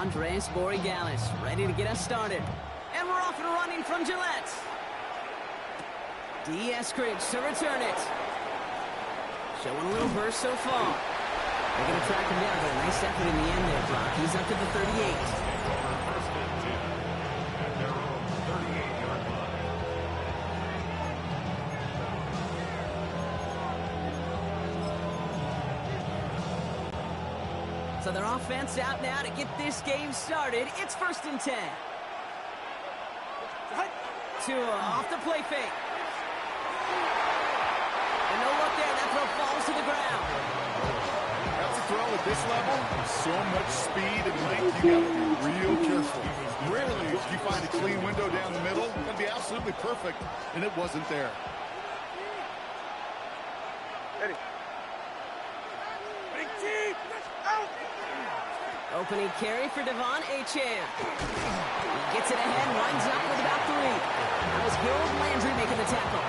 Andres Borregalis ready to get us started. And we're off and running from Gillette. D. Eskridge to return it. Showing a little burst so far. They're going to track him down, but a nice effort in the end there, Brock. He's up to the 38. So their offense out now to get this game started. It's 1st and 10. Tua off the play fake. And no look there. That throw falls to the ground. That's a throw at this level. So much speed and length. You got to be real careful. Rarely if you find a clean window down the middle. That'd be absolutely perfect, and it wasn't there. Ready. Big team. Out. Opening carry for Devon Achane. He gets it ahead, winds up with about 3. That was Harold Landry making the tackle.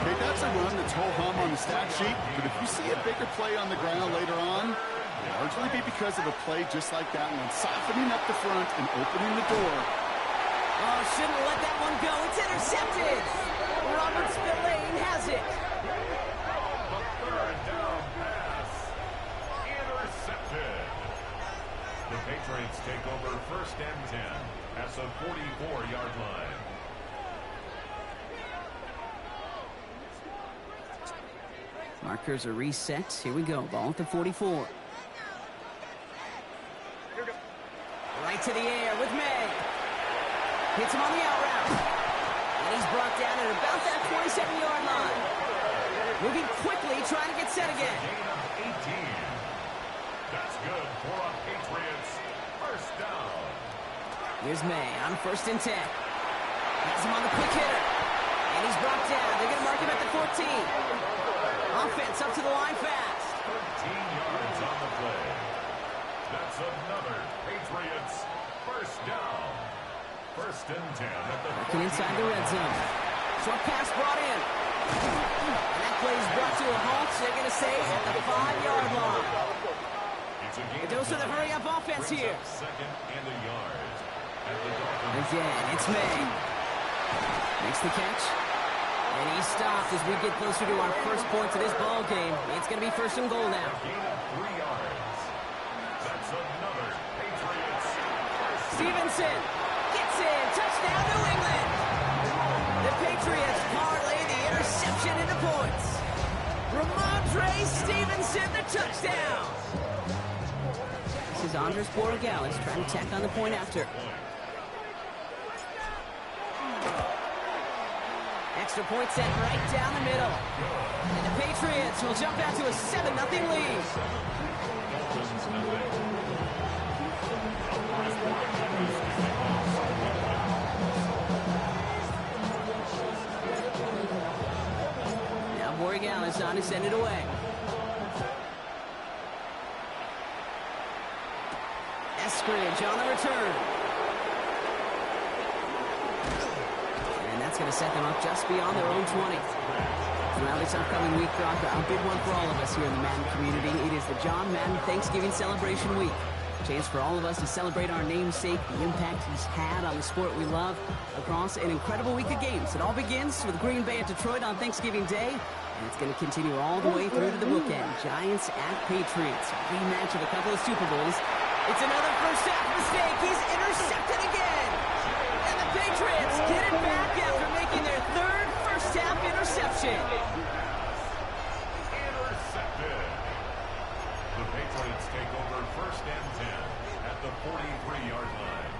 Okay, that's a run that's ho-hum on the stat sheet, but if you see a bigger play on the ground later on, it'll largely be because of a play just like that one, softening up the front and opening the door. Oh, shouldn't let that one go. It's intercepted. Robert Spillane has it. The Patriots take over 1st and 10 at the 44-yard line. Markers are reset. Here we go. Ball at the 44. Right to the air with May. Hits him on the out route. And he's brought down at about that 27-yard line. Moving quickly, trying to get set again. Gain of 18. That's good for a Patriots 1st down. Here's May on 1st and 10. Has him on the quick hitter. And he's brought down. They're going to mark him at the 14. Offense up to the line fast. 13 yards on the play. That's another Patriots 1st down. 1st and 10 at the Working inside the red zone. Short pass brought in. And that play is brought to a halt. So they're going to stay at the 5-yard line. The dose of the hurry-up offense here. 2nd and a yard. Again, it's May. Makes the catch. And he stops as we get closer to our first points of this ball game. It's going to be 1st and goal now. Gain of 3 yards. That's another Patriots. Stevenson gets in. Touchdown, New England. The Patriots parlay the interception into points. Ramondre Stevenson, the touchdown. This is Andres Borregalis trying to tack on the point after. Extra point set right down the middle. And the Patriots will jump out to a 7-0 lead. Now Borregalis on to send it away. Eskridge on the return. That's going to set them up just beyond their own 20. Well, this upcoming week, Brock, a big one for all of us here in the Madden community. It is the John Madden Thanksgiving Celebration Week. A chance for all of us to celebrate our namesake, the impact he's had on the sport we love across an incredible week of games. It all begins with Green Bay at Detroit on Thanksgiving Day, and it's going to continue all the way through to the bookend. Giants at Patriots, a rematch of a couple of Super Bowls. It's another first half mistake. He's intercepted again. And the Patriots get it back after making their 3rd first-half interception. Intercepted. The Patriots take over 1st and 10 at the 43-yard line.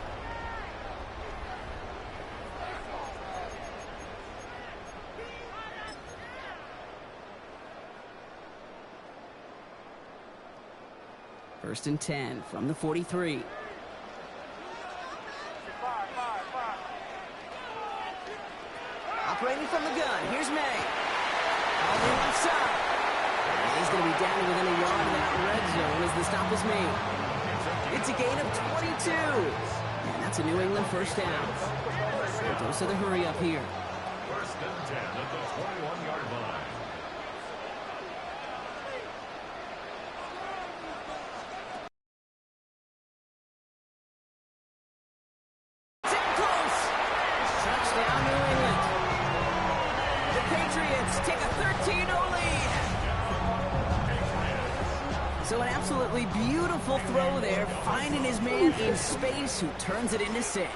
First and 10 from the 43. Operating from the gun, here's May. All the left side. And he's going to be down to within a yard of that red zone as the stop is made. It's a gain of 22. And that's a New England first down. Dose of the hurry up here. First and 10 at the 21-yard line. Take a 13-0 lead. So an absolutely beautiful throw there, finding his man in space who turns it into 6.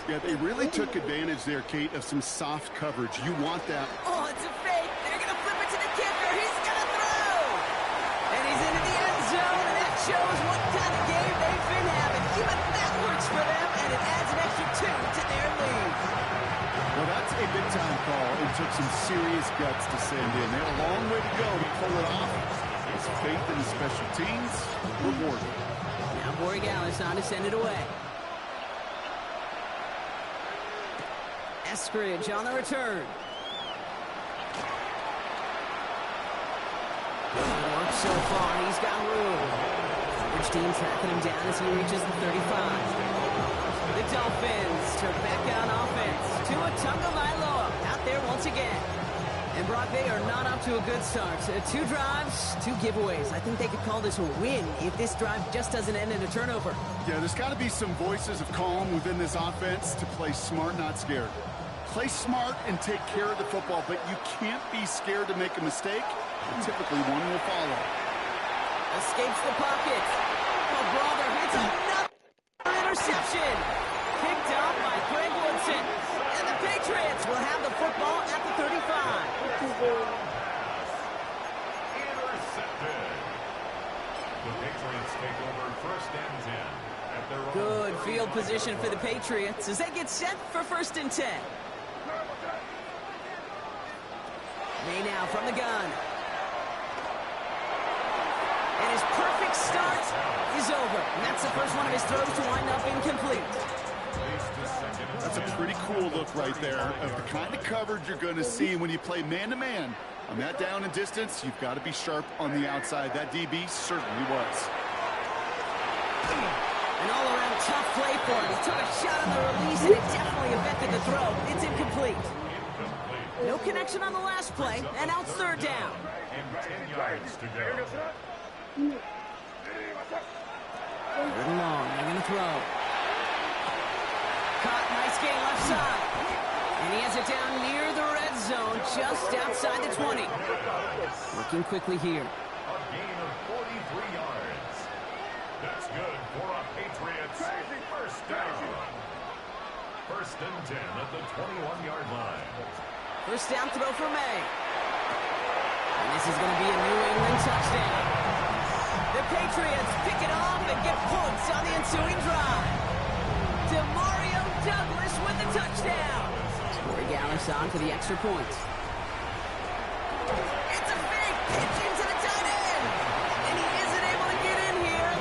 Yeah, they really took advantage there, Kate, of some soft coverage. You want that. Oh, it's a fake. They're going to flip it to the kicker. He's going to throw. And he's into the end zone, and that shows what kind of game they've been having. Even that works for them, and it adds an extra 2 to their lead. Well, that's a big-time call. It took some serious guts to send in. They had a long way to go to pull it off. His faith in his special teams rewarded. Now Borregales on to send it away. Eskridge on the return. Good work so far. He's got room. Which team tracking him down as he reaches the 35. The Dolphins turn back on offense. Tua Tagovailoa out there once again. And Brock, they are not up to a good start. 2 drives, 2 giveaways. I think they could call this a win if this drive just doesn't end in a turnover. Yeah, there's got to be some voices of calm within this offense to play smart, not scared. Play smart and take care of the football, but you can't be scared to make a mistake. Typically, one will follow. Escapes the pocket. Oh, brother, it's another interception. Picked up by Greg Woodson. And the Patriots will have the football at the 35. Intercepted. The Patriots take over first and 10 at their own. Good field position for the Patriots as they get set for first and 10. May now from the gun. And his perfect start is over. And that's the first one of his throws to wind up incomplete. That's a pretty cool look right there of the kind of coverage you're going to see when you play man-to-man. On that down and distance, you've got to be sharp on the outside. That DB certainly was. An all-around tough play for him. He took a shot on the release, and it definitely affected the throw. It's incomplete. No connection on the last play, and now it's third down. And 10 yards to go. Third and long, they're going to throw. Caught, nice gain left side. And he has it down near the red zone, just outside the 20. Working quickly here. A gain of 43 yards. That's good for a Patriots first down. First and 10 at the 21-yard line. First down throw for May. And this is going to be a New England touchdown. The Patriots pick it off and get points on the ensuing drive. Demario Douglas with the touchdown. Borregales on for the extra point. It's a fake pitch into the tight end. And he isn't able to get in here.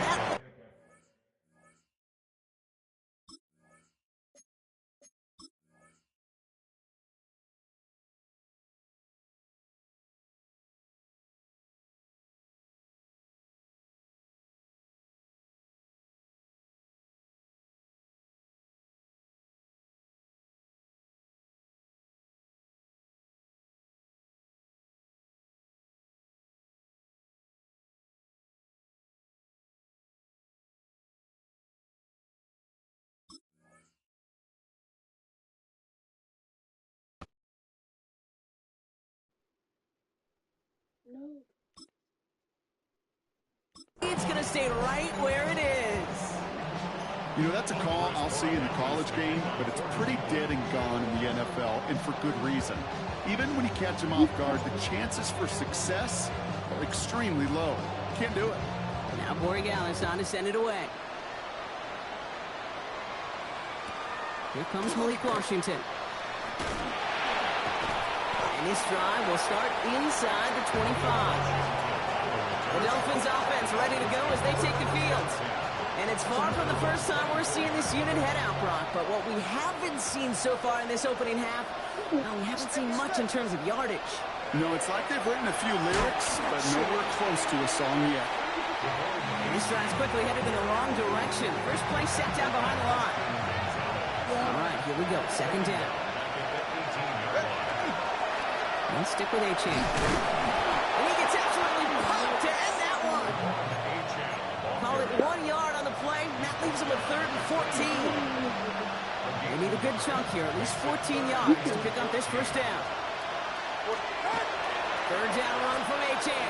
It's going to stay right where it is. You know, that's a call I'll see in the college game, but it's pretty dead and gone in the NFL, and for good reason. Even when you catch him off guard, the chances for success are extremely low. Can't do it. Now Borregales on to send it away. Here comes Malik Washington. And this drive will start inside the 25. The Dolphins offense ready to go as they take the field. And it's far from the first time we're seeing this unit head out, Brock. But what we haven't seen so far in this opening half Well, we haven't seen much in terms of yardage. No, it's like they've written a few lyrics, but nowhere close to a song yet. This drive's quickly headed in the wrong direction. First play set down behind the line. All right, here we go. Second down. Let's stick with A-Chain. And he gets absolutely pumped to end that one. Call it 1 yard on the play, and that leaves him with 3rd and 14. They need a good chunk here, at least 14 yards to pick up this first down. 3rd down run from A-Chain.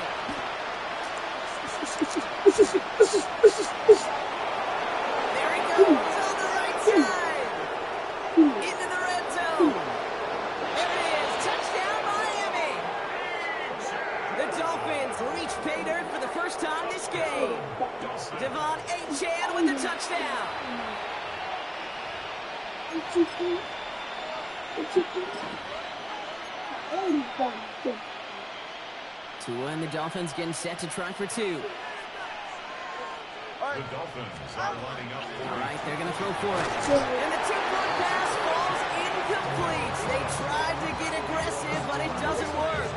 There he goes on the right side. Into the red zone. There it is. Touchdown, Miami. The Dolphins reach pay dirt for the first time this game. Devon A-Chan with the touchdown. To win, the Dolphins getting set to try for 2. The Dolphins are lining up. All right, they're going to throw for it. And the 2-point pass falls incomplete. They tried to get aggressive, but it doesn't work.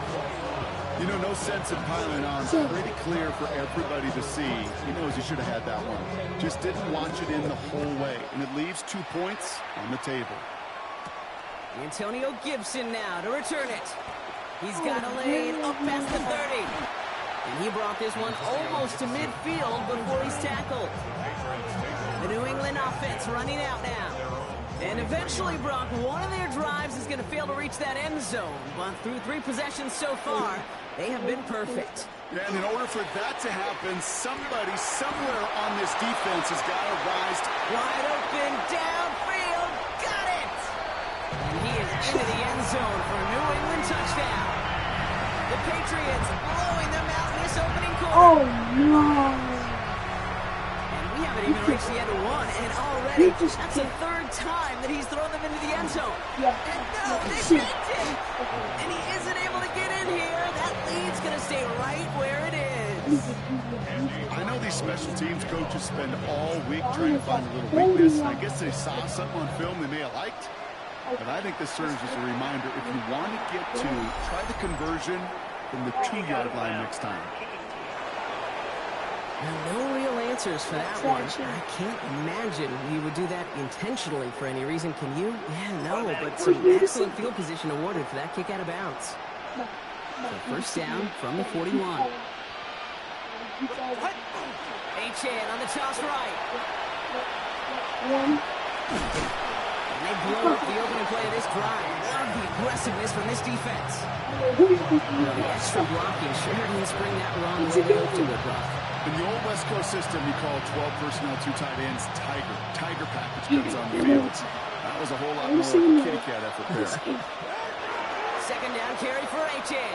You know, no sense in piling on. Pretty clear for everybody to see. He knows he should have had that one. Just didn't watch it in the whole way. And it leaves 2 points on the table. Antonio Gibson now to return it. He's got a lane up past the 30. And he brought this one almost to midfield before he's tackled. The New England offense running out now. And eventually, Brock, one of their drives is going to fail to reach that end zone. But through 3 possessions so far, they have been perfect. Yeah, and in order for that to happen, somebody somewhere on this defense has got to rise. Wide open, downfield, got it! And he is into the end zone for a New England touchdown. The Patriots blowing them out in this opening quarter. Oh, no. And we haven't even reached the end of one, and already that's the 3rd time that he's thrown them into the end zone. Yeah. And no, they picked it! And he isn't able to get in here. That lead's going to stay right where it is. I know these special teams coaches spend all week trying to find a little weakness, and I guess they saw something on film they may have liked. But I think this serves as a reminder, if you want to get 2, try the conversion from the 2-yard line next time. No real answers for that one. I can't imagine he would do that intentionally for any reason. Can you? Yeah, no, but some excellent field position awarded for that kick out of bounds. So first down from the 41. A-Chan on the toss right. And they blow up the opening play of this drive. Love the aggressiveness from this defense. The extra blocking sure didn't spring that wrong way to it, Brock. In the old West Coast system, you call 12 personnel, 2 tight ends, Tiger package comes on the field. That was a whole lot more of a kitty cat effort there. Second down carry for A-Chan.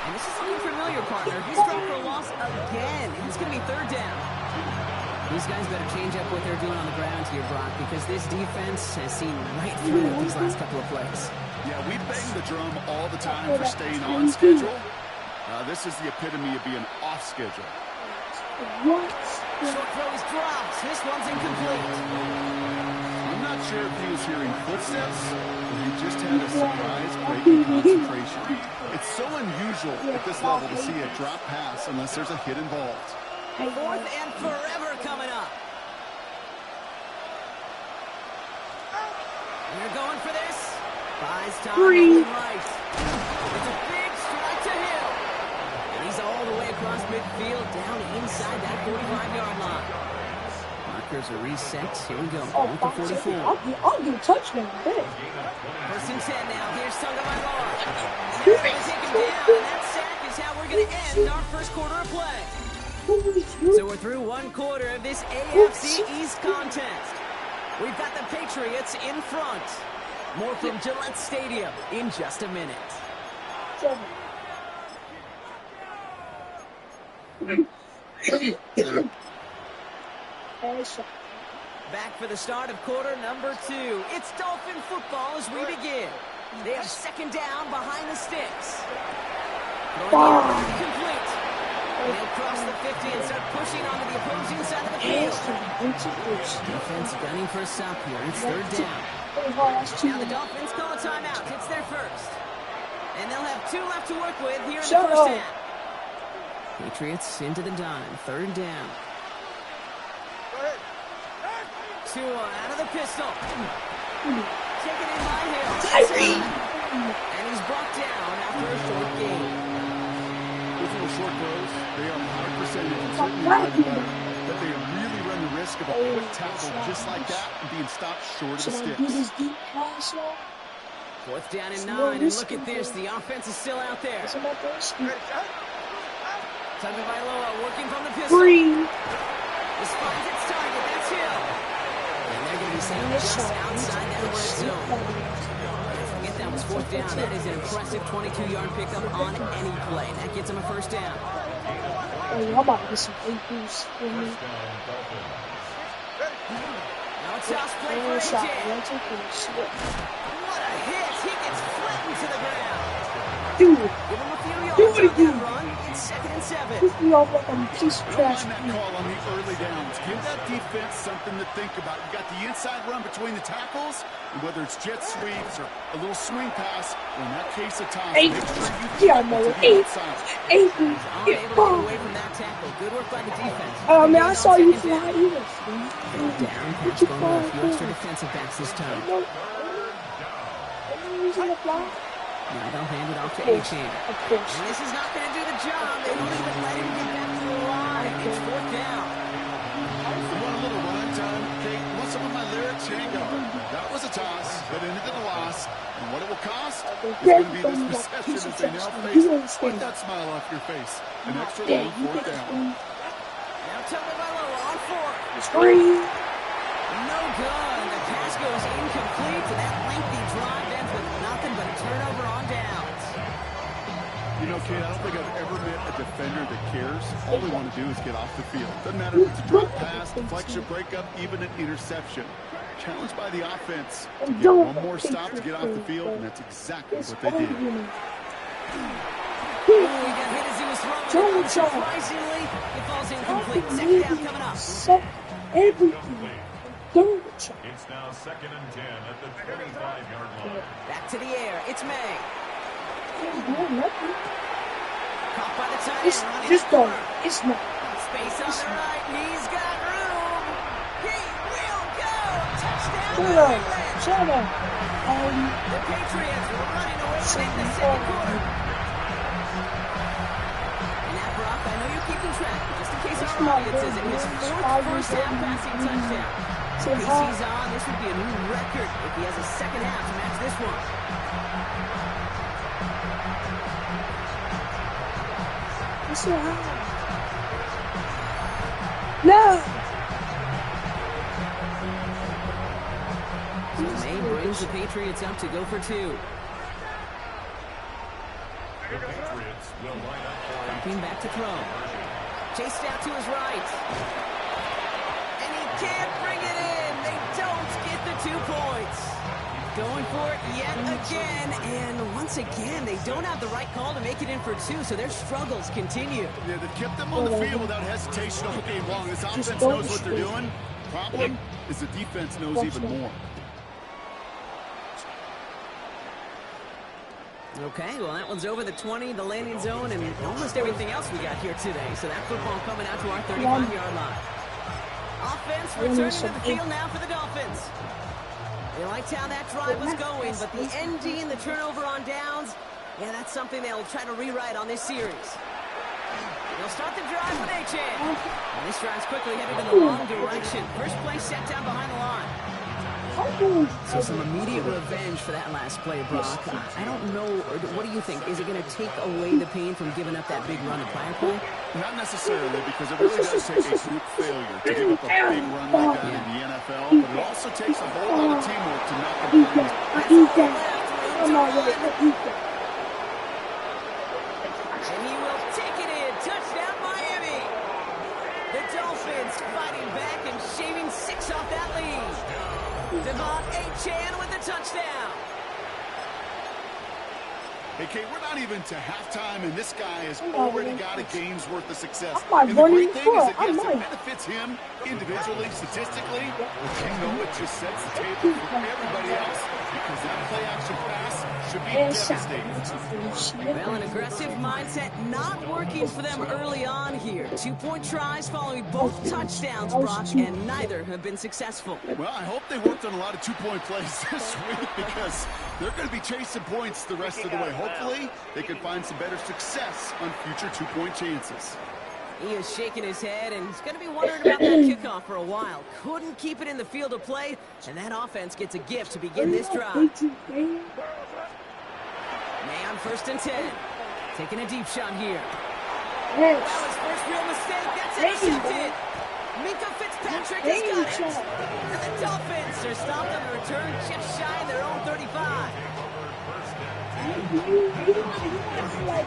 And this is something familiar, partner. He's dropped for a loss again. It's going to be 3rd down. These guys better change up what they're doing on the ground here, Brock, because this defense has seen right through it these last couple of plays. Yeah, we bang the drum all the time for staying on schedule. This is the epitome of being off schedule. What? Short throw is dropped. This one's incomplete. I'm not sure if he was hearing footsteps or he just had a surprise-breaking concentration. It's so unusual at this level to see a drop pass unless there's a hit involved. 4th and forever coming up. They're going for this. Buys time to Rice. It's a big strike to Hill. And he's all the way across midfield, down inside that 45-yard line. Markers are reset. Here we go. Oh, 44. I'll do a touchdown. Bet. 1st and 10 now. Here's Tagovailoa. They're going to take him down, and that sack is how we're going to end our first quarter of play. So we're through 1 quarter of this AFC East contest. We've got the Patriots in front. More from Gillette Stadium in just a minute. Back for the start of quarter number 2. It's Dolphin football as we begin. They have 2nd down behind the sticks. Complete. They'll cross the 50 and start pushing onto the opposing side of the field. Defense gunning for a stop here. It's third down. Now the Dolphins call a timeout. It's their first. And they'll have 2 left to work with here in the first half. Patriots into the dime. Third down. Tua out of the pistol. Taken in by Hill. And he's brought down after a short gain. Those little short throws, they are high percentage and certainly high better. But they really run the risk of a quick tackle just like that and being stopped short of the sticks. Fourth down and 9, and look at this. The offense is still out there. Tagovailoa working from the pistol. This finds its target. That's Hill. And they're going to be sent just outside that red zone. Forget that was fourth down. That is an impressive 22-yard pickup on any play. That gets them a first down. I'm about to get some boost for me. Now a toss play for AJ. What a hit. He gets flattened to the ground. Dude. Give him a few yards on that run. It's 2nd and 7. Pick me off like I'm a piece of trash. That call on the early downs. Give that defense something to think about. You got the inside run between the tackles, and whether it's jet sweeps or a little swing pass, or in that case a toss, make sure you no, Unable to get away from that tackle. Good work by the defense. Oh man, I saw you fly either. Down, catch going on a few extra defensive backs this time. Now they'll hand it off to A-Chain. And this is not going to do the job. They don't even let him get back to the line. It's fourth down. You want a little run time? Okay, what's up with my lyrics? Here you go. That was a toss that ended in a loss. And what it will cost is going to be this reception as they now face. Wipe that smile off your face. An extra long fourth down. Now Tagovailoa on 4. It's free. No good. The pass goes incomplete. That lengthy drive ends with nothing but a turnover on downs. You know, Kate, I don't think I've ever met a defender that cares. All they want to do is get off the field. Doesn't matter if it's a drop pass, deflection, breakup, even an interception. Challenged by the offense to get one more stop to get off the field, and that's exactly what they did. He got hit as he was throwing. Surprisingly, it falls incomplete. Second down coming up. Everything. It's now 2nd and 10 at the 25-yard line. Back to the air. It's May. Caught by the tight end. Just don't. It's not. Space on the right. He's got room. He will go. Touchdown. Shut up. The Patriots were running away in the second quarter. And now, Brock, I know you're keeping track, but just in case our audience isn't, his 4th first-half passing touchdown. So if he's on, this would be a new record if he has a second half to match this one. So high. No. So May brings the Patriots up to go for 2. The Patriots will line up for Dropping back to throw. Chased out to his right. And he can't bring it in. They don't get the 2 points. Going for it yet again, and once again, they don't have the right call to make it in for 2, so their struggles continue. Yeah, they've kept them on the field without hesitation all game long. This offense knows what they're doing. Problem is the defense knows even more. Okay, well, that one's over the 20, the landing zone, and almost everything else we got here today. So that football coming out to our 35-yard line. Offense returning to the field now for the Dolphins. They liked how that drive was going, but the ND and the turnover on downs, yeah, that's something they'll try to rewrite on this series. They'll start the drive with A-Chan. And this drive's quickly headed in the wrong direction. First play set down behind the line. So some immediate revenge for that last play, Brock. I don't know, what do you think? Is it going to take away the pain from giving up that big run at prior play? Not necessarily, because it really does take a group failure to give up a big run like that in the NFL, but it also takes a whole lot of teamwork to knock them down. And he will take it in. Touchdown, Miami. The Dolphins fighting back and shaving 6 off that lead. Devon A-Chan with the touchdown. Hey, Kate, we're not even to halftime, and this guy has already got a game's worth of success. I might And the run great in thing front. is that, yes, I it might. benefits him individually, statistically, but you know it just sets the table for everybody else because that play-action pass should be devastating. Well, an aggressive mindset not working for them early on here. 2-point tries following both touchdowns, Brock, and neither have been successful. Well, I hope they worked on a lot of two-point plays this week because they're going to be chasing points the rest of the way. Hopefully, they can find some better success on future two-point chances. He is shaking his head, and he's going to be wondering about that kickoff for a while. Couldn't keep it in the field of play, and that offense gets a gift to begin this drive. May on 1st and 10. Taking a deep shot here. That was his first real mistake. That's intercepted. Mika Fitzpatrick has got it. And the Dolphins are stopped on the return just shy of their own 35.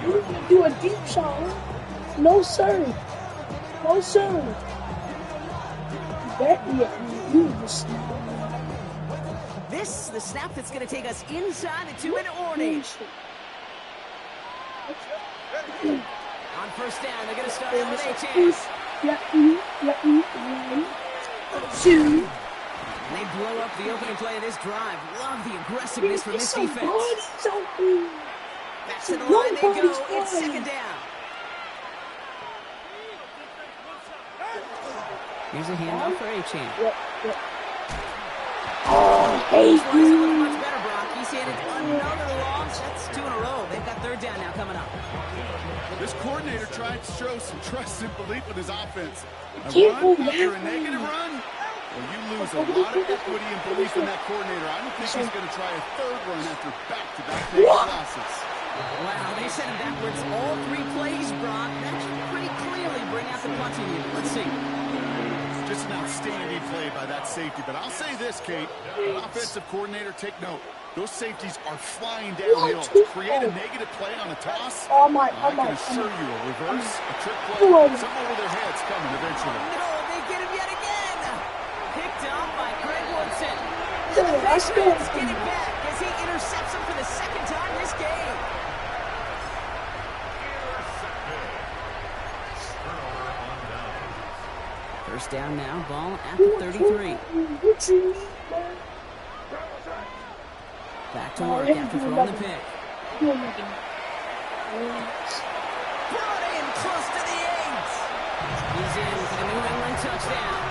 You do a deep shot. No, sir. No, sir. This is the snap that's going to take us inside the 2-minute warning. On 1st down, they're going to start out with a chance. Two. And they blow up the opening play of this drive. Love the aggressiveness from this defense. Back to the line they go. It's 2nd down. Here's a handoff for A-Chain. Oh, hey, Looking much better, Brock. He's handed another loss. That's 2 in a row. They've got 3rd down now coming up. This coordinator tried to show some trust and belief in his offense. A Can't run go after a back. negative run, well, you lose a lot of equity and belief in that coordinator. I don't think he's going to try a 3rd run after back-to-back big losses. Wow, they sent him backwards all 3 plays, Brock. That should pretty clearly bring out the punching unit. Let's see. Just an outstanding play by that safety. But I'll say this, Kate. An offensive coordinator, take note. Those safeties are flying downhill. To create a negative play on a toss, I can assure you a reverse, a trick play, something over their heads coming eventually. No, they get him yet again. Picked up by Greg Woodson. Let's go. Let's get it back as he intercepts him for the 2nd time this game. First down now, ball at the 33. Back to work after throwing the pick. Brought in close to the 8. He's in for the New England touchdown.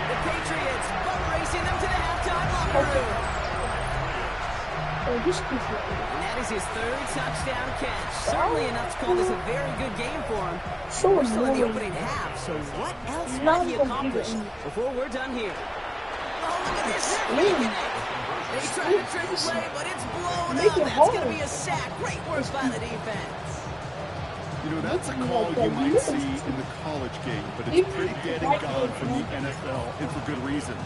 The Patriots boat racing them to the halftime locker room. And that is his 3rd touchdown catch. Certainly enough to call this a very good game for him. We're still in the opening half, so what else might he accomplish before we're done here? Oh, look at this. They try to trick play, but it's blown up. That's going to be a sack. Great work by the defense. You know, that's a call you might see in the college game, but it's pretty dead and gone from the NFL, and for good reason.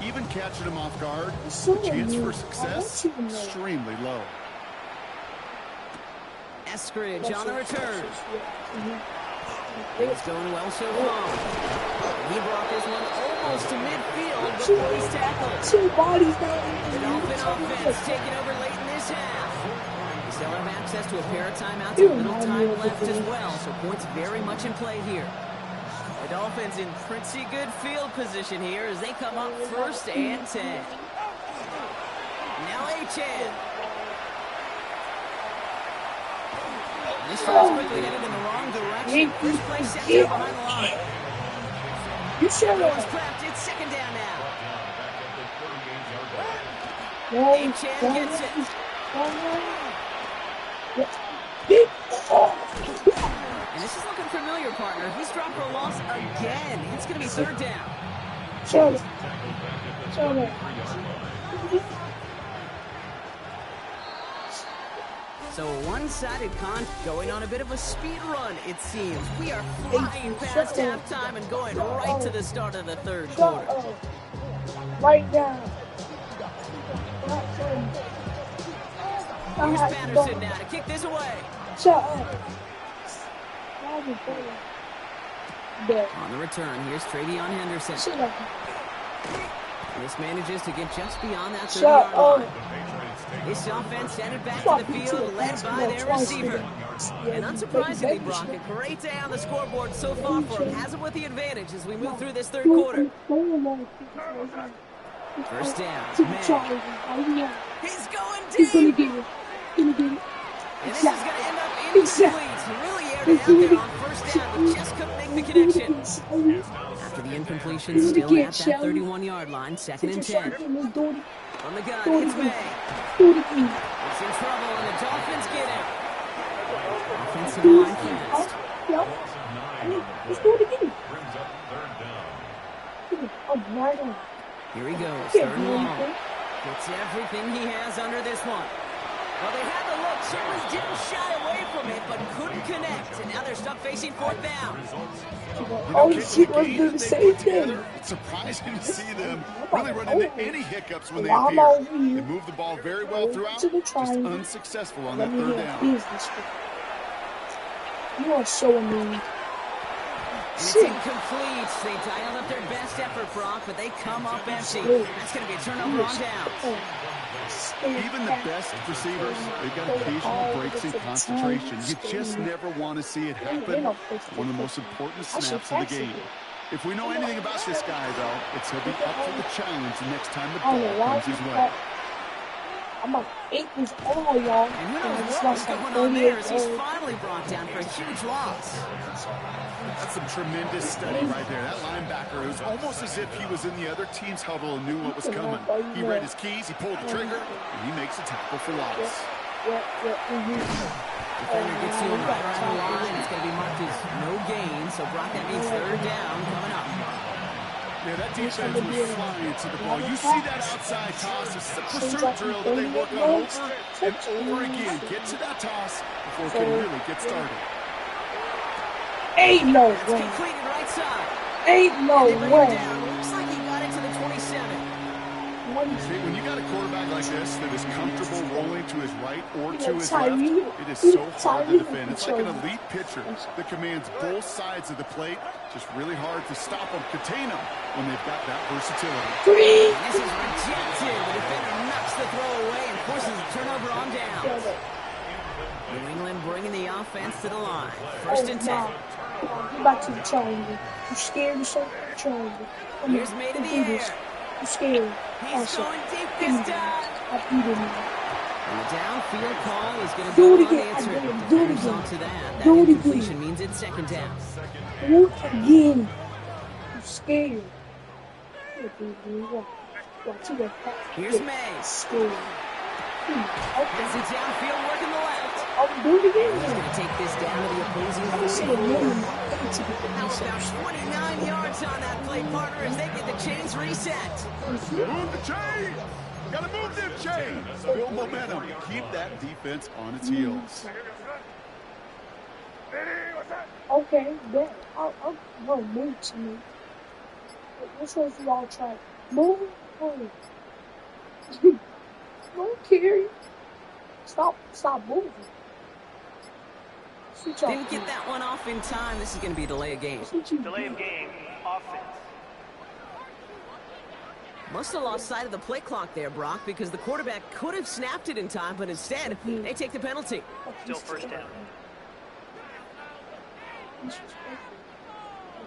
Even catching him off guard, the chance for success, extremely low. Eskridge on the return. Things going well so far. He brought this one almost to midfield before he's tackled. 2 bodies down. The Dolphin offense taking over late in this half. They still have access to a pair of timeouts and a little time left as well, so points very much in play here. The Dolphins in pretty good field position here as they come up 1st and 10. Now A-Chan. This one's quickly headed in the wrong direction. First play set there behind the line. You should It's have. prepped. It's 2nd down now. No, A-Chan gets it. And this is looking familiar, partner. He's dropped for a loss again. It's going to be 3rd down. Show it. Show it. So a one-sided con going on a bit of a speed run, it seems. We are flying past halftime and going right to the start of the 3rd quarter. Right now. Here's Patterson now to kick this away. Shut up. On the return, here's Travion Henderson. Shut up. This manages to get just beyond that 30-yard Shut line. up. This offense sent it back to the field, led by their receiver. And unsurprisingly, Brock, a great day on the scoreboard so far for him. Has him with the advantage as we move through this third quarter. First down. Man. He's going deep. He's gonna get it. And this is going to end up incomplete. He really aired it out there on first down, but just couldn't make the connection. After the incompletion, still at that 31-yard line, 2nd and 10. From the gun, it's May. It's in trouble, and the Dolphins get him. Offensive line fast. Let's do it again. Here he goes, 3rd and long. Gets everything he has under this one. Well, they had the look, certainly didn't shy away from it, but couldn't connect. And now they're stuck facing 4th down. Oh, shit, let's do the same thing. It's surprising to see them really run into any hiccups when they appear. They move the ball very well throughout, just unsuccessful on that 3rd down. You are so annoying. It's incomplete. They dialed up their best effort, Brock, but they come up empty. That's going to be a turnover on downs. Even the best receivers, they've got occasional breaks in concentration. You just never want to see it happen. One of the most important snaps of the game. If we know anything about this guy, though, it's he'll be up for the challenge the next time the ball comes his way. I'm like 8 years old, y'all. And who knows what's going on there as he's finally brought down for a huge loss. That's some tremendous study right there. That linebacker, it was almost as if he was in the other team's huddle and knew what was coming. He read his keys, he pulled the trigger, and he makes a tackle for loss. Defender gets you right around the line. It's going to be marked as no gain, so Brock, that means 3rd down coming up. Yeah, that defense was flying to the ball. You see that outside toss. It's a pursuit drill that they work on over and over again. Get to that toss before it can really get started. Ain't no It's way. completed right side. Ain't no They bring way. him down. Looks like he got it to the 27. See, when you got a quarterback like this that is comfortable rolling to his right or to his left, Tyree. it is so hard to defend. It's like an elite pitcher that commands both sides of the plate. Just really hard to stop them, contain them when they've got that versatility. Three. This is rejected. The defender knocks the throw away and forces a turnover on downs. New England bringing the offense to the line. 1st and 10. Get back to the triangle. You scared or something? Triangle. Here's May to the air. You scared? He's going deep this time. I beat him. And the downfield call is going to Do go it again. unanswered. Do it Defenders again. onto that. That Do it incompletion again. means it's 2nd down. Do it again. You scared. Watch it. Here's May. Scared. Okay. Has it downfield working the left. I'll do it He's again. going to take this down to the opposing I said 40. again. Now about 29 yards on that play, partner, as they get the chains reset. Move the chain! Gotta move them chains! Build momentum. Keep that defense on its heels. Okay, then I'll move to me. Which one's you all try? Move or don't care. Stop moving. Didn't get that one off in time. This is going to be a delay of game. Delay of game, offense. Must have lost sight of the play clock there, Brock, because the quarterback could have snapped it in time, but instead, they take the penalty. Still 1st down. I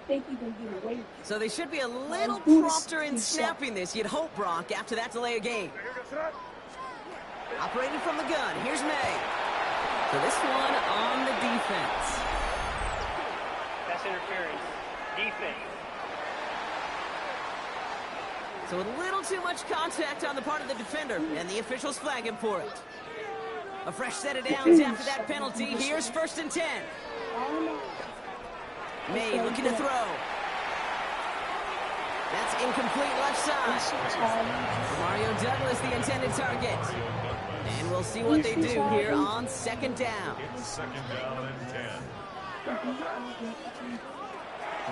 think he can get away. So they should be a little prompter in snapping this, you'd hope, Brock, after that delay of game. Operating from the gun, here's May. So this one on the defense. Pass interference. Defense. So a little too much contact on the part of the defender, and the officials flag him for it. A fresh set of downs after that penalty. Here's 1st and 10. May looking to throw. That's incomplete left side. Mario Douglas, the intended target. And we'll see what they do here on 2nd down. It's 2nd down and 10.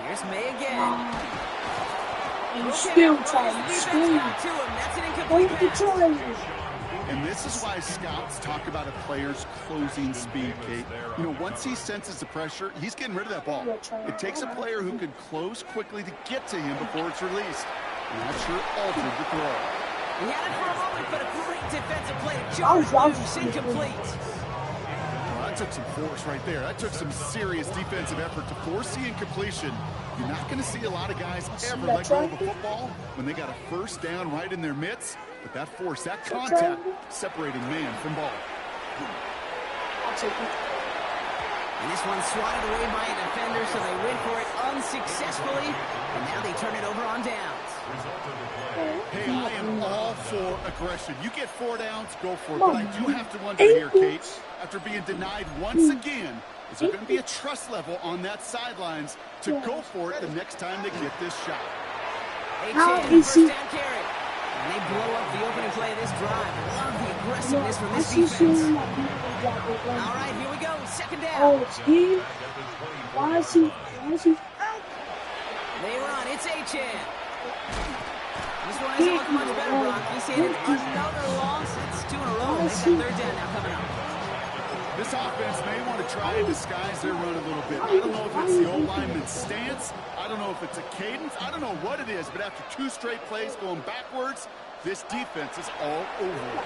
Here's May again. You still trying to scream. That's an incomplete Wait the pass. triangle. And this is why scouts talk about a player's closing speed, Kate. You know, once he senses the pressure, he's getting rid of that ball. It takes a player who can close quickly to get to him before it's released. And that sure altered the throw. He had it for a moment, but a great defensive play to I jar was it wrong. loose, incomplete. Well, that took some force right there. That took some serious defensive effort to force the incompletion. You're not going to see a lot of guys ever let go of a football when they got a first down right in their midst. But that force, that contact, separating man from ball. I'll take it. And this one swatted away by a defender, so they went for it unsuccessfully. And now they turn it over on downs. Hey, I am all for aggression. You get 4 downs, go for it. But I do have to wonder here, Kate, after being denied once again, is there going to be a trust level on that sidelines to go for it the next time they get this shot? First down carry. And they blow up the opening play of this drive. Love the aggressiveness from this defense. All right, here we go. Second down. Oh, he? Why is he? They run. It's Achan. This one doesn't look much better, Brock. He's had another loss. It's 2 in a row. They've got third down now coming up. This offense may want to try and disguise their run a little bit. I don't know if it's the old lineman's stance. I don't know if it's a cadence. I don't know what it is, but after 2 straight plays going backwards, this defense is all over it.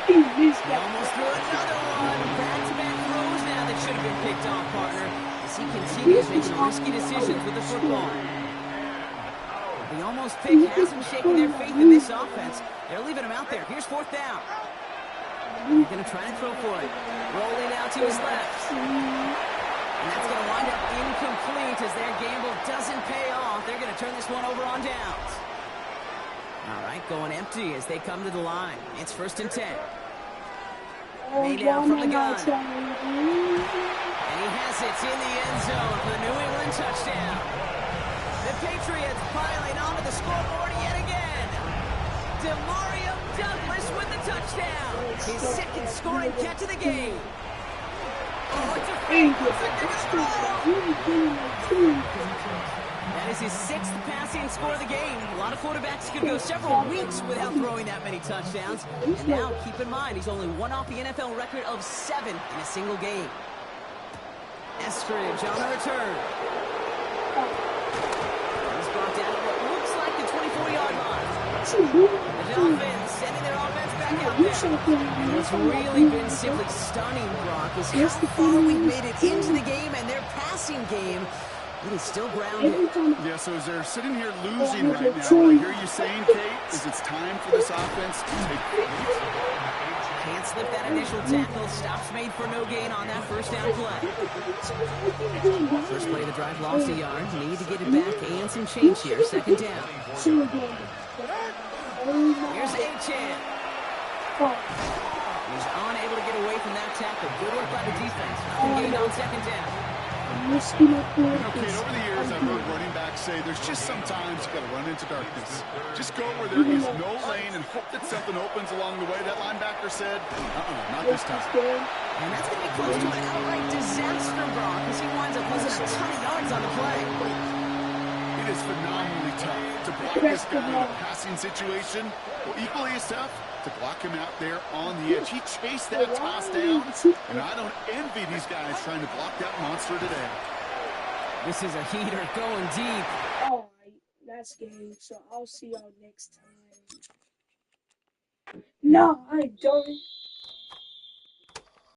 He almost threw another one. Back-to-back throws now that should have been picked off, partner, as he continues making risky decisions with the football. The almost pick has them shaking their faith in this offense. They're leaving him out there. Here's 4th down. They're going to try and throw for it. Rolling out to his left. And that's going to wind up incomplete as their gamble doesn't pay off. They're going to turn this one over on downs. All right, going empty as they come to the line. It's 1st and 10. Made down from the gun. And he has it in the end zone for the New England touchdown. The Patriots piling onto the scoreboard yet again. Demario Douglas with the touchdown. His 2nd scoring catch of the game. Oh, it's a fake. That is his 6th passing score of the game. A lot of quarterbacks could go several weeks without throwing that many touchdowns. And now, keep in mind, he's only one off the NFL record of 7 in a single game. Estridge on the return. He's brought down at what looks like the 24-yard line. The Dolphins sending their offense back out there. And what's really been simply stunning, Brock, is how far we've made it into the game, and their passing game, it is still grounded. Yeah, so as they're sitting here losing right now, what I hear you saying, Kate, is it's time for this offense to take the lead. Can't slip that initial tackle. Stops made for no gain on that first down play. First play of the drive lost a yard. Need to get it back and some change here. 2nd down. Here's Achan. He's unable to get away from that tackle. Good work by the defense. Nothing gained on 2nd down. Okay, over the years, I've heard running backs say there's just sometimes you got to run into darkness. Just go where there is no lane and hope that something opens along the way. That linebacker said, not this time. And that's going to be close to an outright disaster, Brock, as he winds up losing a ton of yards on the play. It is phenomenally tough to block this guy in a passing situation. Well, equally as tough to block him out there on the edge. He chased that toss down, and I don't envy these guys trying to block that monster today. This is a heater going deep. All right, that's game. So I'll see y'all next time. No, I don't.